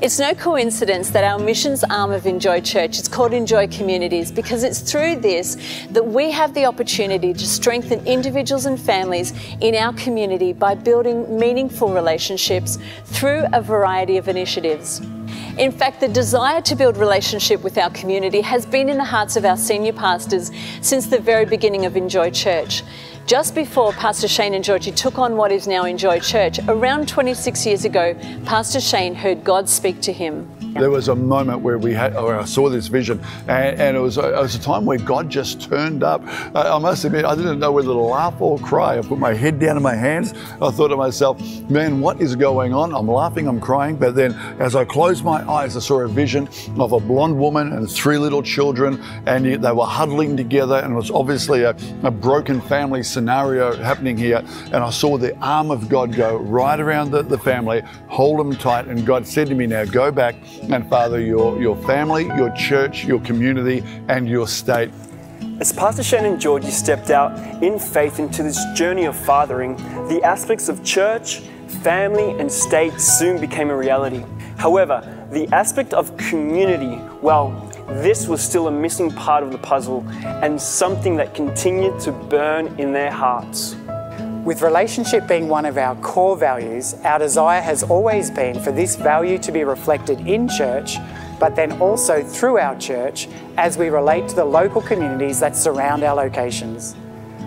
It's no coincidence that our missions arm of Enjoy Church is called Enjoy Communities, because it's through this that we have the opportunity to strengthen individuals and families in our community by building meaningful relationships through a variety of initiatives. In fact, the desire to build relationship with our community has been in the hearts of our senior pastors since the very beginning of Enjoy Church. Just before Pastor Shane and Georgie took on what is now Enjoy Church, around 26 years ago, Pastor Shane heard God speak to him. There was a moment where I saw this vision, and it was a time where God just turned up. I must admit, I didn't know whether to laugh or cry. I put my head down in my hands. I thought to myself, man, what is going on? I'm laughing, I'm crying. But then as I closed my eyes, I saw a vision of a blonde woman and 3 little children, and they were huddling together, and it was obviously a broken family scenario happening here. And I saw the arm of God go right around the family, hold them tight, and God said to me, now go back and father your family, your church, your community, and your state. As Pastor Shane and Georgie stepped out in faith into this journey of fathering, the aspects of church, family, and state soon became a reality. However, the aspect of community, well, this was still a missing part of the puzzle and something that continued to burn in their hearts. With relationship being one of our core values, our desire has always been for this value to be reflected in church, but then also through our church as we relate to the local communities that surround our locations.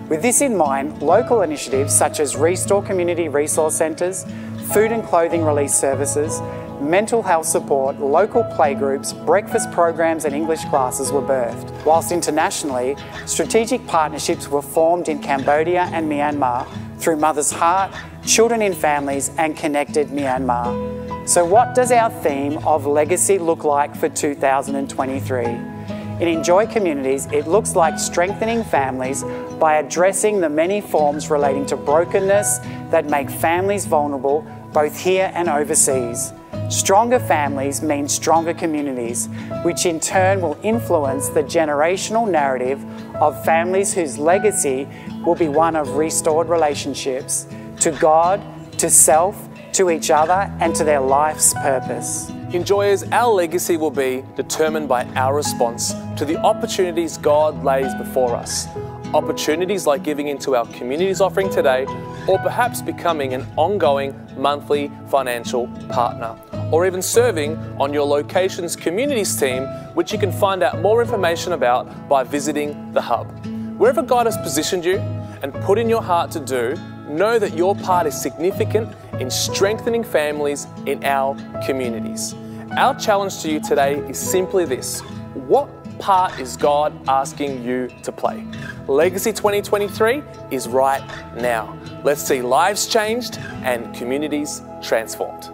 With this in mind, local initiatives such as Restore Community Resource Centres, food and clothing relief services, mental health support, local playgroups, breakfast programs and English classes were birthed. Whilst internationally, strategic partnerships were formed in Cambodia and Myanmar through Mother's Heart, Children in Families and Connected Myanmar. So what does our theme of legacy look like for 2023? In Enjoy Communities, it looks like strengthening families by addressing the many forms relating to brokenness that make families vulnerable both here and overseas. Stronger families mean stronger communities, which in turn will influence the generational narrative of families whose legacy will be one of restored relationships to God, to self, to each other, and to their life's purpose. Enjoyers, our legacy will be determined by our response to the opportunities God lays before us. Opportunities like giving into our communities offering today, or perhaps becoming an ongoing monthly financial partner, or even serving on your location's communities team, which you can find out more information about by visiting the Hub. Wherever God has positioned you and put in your heart to do, know that your part is significant in strengthening families in our communities. Our challenge to you today is simply this: what part is God asking you to play? Legacy 2023 is right now. Let's see lives changed and communities transformed.